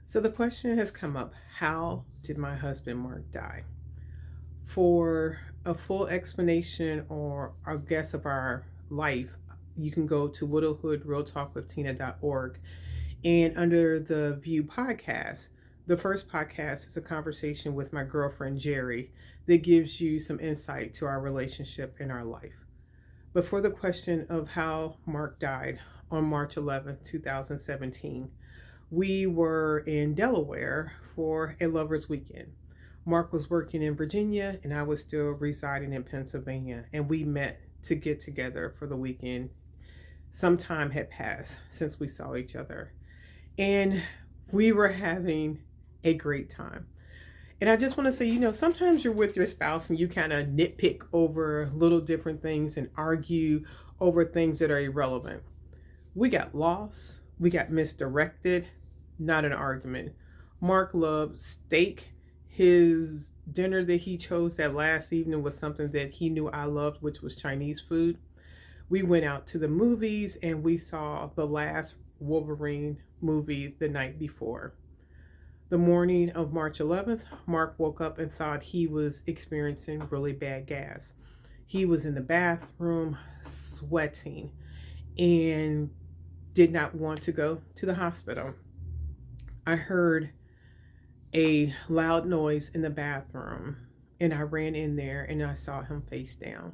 So the question has come up, how did my husband Mark die? For a full explanation or a guess of our life, you can go to widowhood.realtalkwithtina.org. And under the View podcast, the first podcast is a conversation with my girlfriend Jerry that gives you some insight to our relationship in our life. But for the question of how Mark died on March 11th, 2017, we were in Delaware for a lover's weekend. Mark was working in Virginia and I was still residing in Pennsylvania, and we met to get together for the weekend. Some time had passed since we saw each other, and we were having a great time. And I just want to say, sometimes you're with your spouse and you kind of nitpick over little different things and argue over things that are irrelevant. We got lost, we got misdirected, not an argument. Mark loved steak. His dinner that he chose that last evening was something that he knew I loved, which was Chinese food. We went out to the movies and we saw the last Wolverine movie the night before. The morning of March 11th, Mark woke up and thought he was experiencing really bad gas. He was in the bathroom sweating and did not want to go to the hospital. I heard a loud noise in the bathroom and I ran in there and I saw him face down.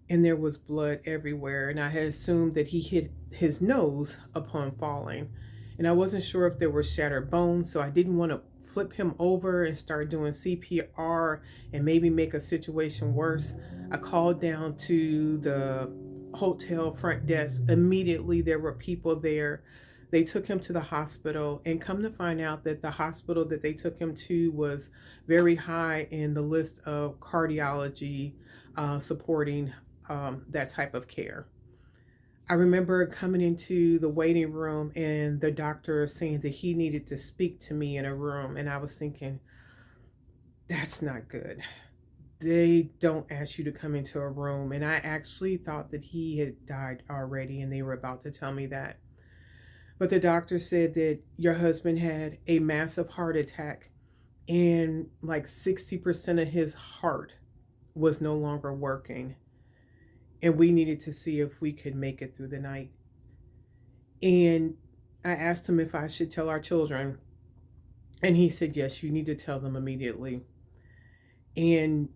And there was blood everywhere, and I had assumed that he hit his nose upon falling. And I wasn't sure if there were shattered bones, so I didn't want to flip him over and start doing CPR and maybe make a situation worse. I called down to the hotel front desk. Immediately, there were people there. They took him to the hospital, and come to find out that the hospital that they took him to was very high in the list of cardiology supporting that type of care. I remember coming into the waiting room and the doctor saying that he needed to speak to me in a room, and I was thinking, that's not good. They don't ask you to come into a room, and I actually thought that he had died already, and they were about to tell me that. But the doctor said that your husband had a massive heart attack, and like 60% of his heart was no longer working, and we needed to see if we could make it through the night. And I asked him if I should tell our children, and he said, yes, you need to tell them immediately. And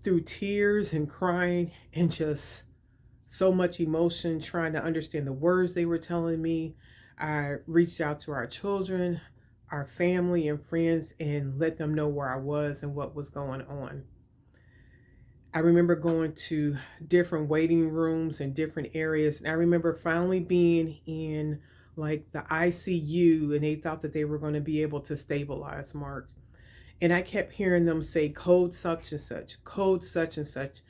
through tears and crying and just so much emotion, trying to understand the words they were telling me, I reached out to our children, our family, and friends and let them know where I was and what was going on. I remember going to different waiting rooms and different areas. And I remember finally being in like the ICU, and they thought that they were going to be able to stabilize Mark. And I kept hearing them say code such and such, code such and such.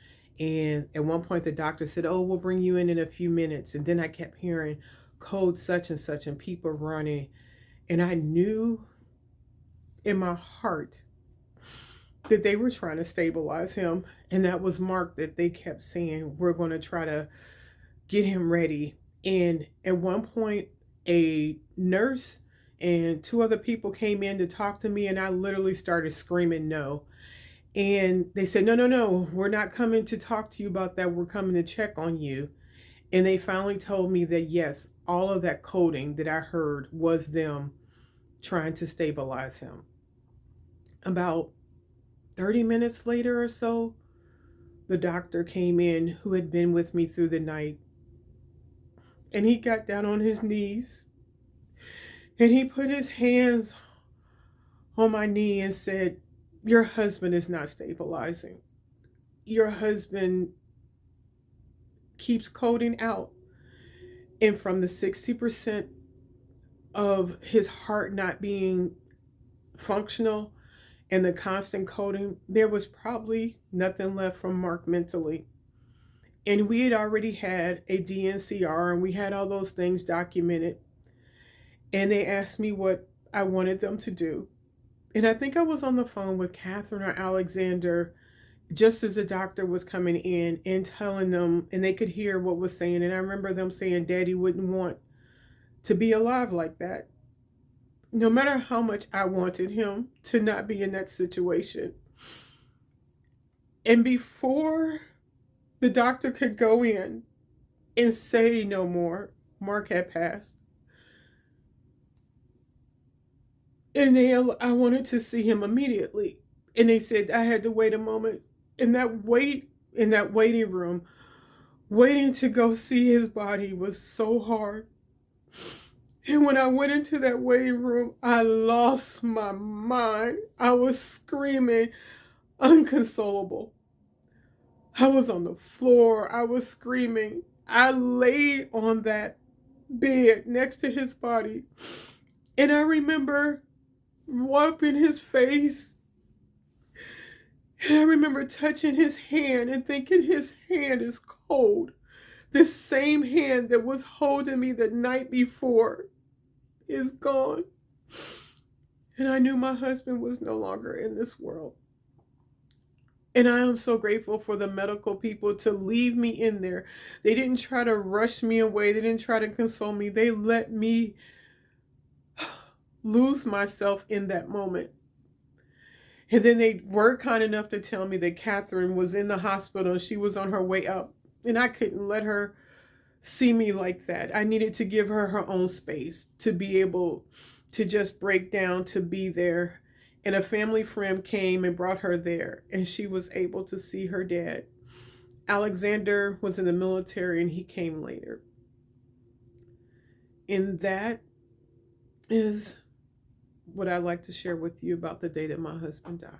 And at one point, the doctor said, oh, we'll bring you in a few minutes. And then I kept hearing code such and such and people running. And I knew in my heart that they were trying to stabilize him. And that was Mark, that they kept saying, we're going to try to get him ready. And at one point, a nurse and two other people came in to talk to me, and I literally started screaming no. And they said, no, no, no, we're not coming to talk to you about that. We're coming to check on you. And they finally told me that, yes, all of that coding that I heard was them trying to stabilize him. About 30 minutes later or so, the doctor came in who had been with me through the night. And he got down on his knees and he put his hands on my knee and said, your husband is not stabilizing. Your husband keeps coding out. And from the 60% of his heart not being functional and the constant coding, there was probably nothing left from Mark mentally. And we had already had a DNCR and we had all those things documented. And they asked me what I wanted them to do. And I think I was on the phone with Catherine or Alexander just as the doctor was coming in and telling them, and they could hear what was saying. And I remember them saying, Daddy wouldn't want to be alive like that. no matter how much I wanted him to not be in that situation. And before the doctor could go in and say no more, Mark had passed. And I wanted to see him immediately. And they said I had to wait a moment. And in that waiting room, waiting to go see his body was so hard. And when I went into that waiting room, I lost my mind. I was screaming, unconsolable. I was on the floor. I was screaming. I laid on that bed next to his body. And I remember wiping his face. And I remember touching his hand and thinking his hand is cold. This same hand that was holding me the night before is gone. And I knew my husband was no longer in this world. And I am so grateful for the medical people to leave me in there. They didn't try to rush me away. They didn't try to console me. They let me lose myself in that moment. And then they were kind enough to tell me that Catherine was in the hospital. She was on her way up. And I couldn't let her see me like that. I needed to give her her own space to be able to just break down, to be there. And a family friend came and brought her there, and she was able to see her dad. Alexander was in the military and he came later. And that is what I'd like to share with you about the day that my husband died.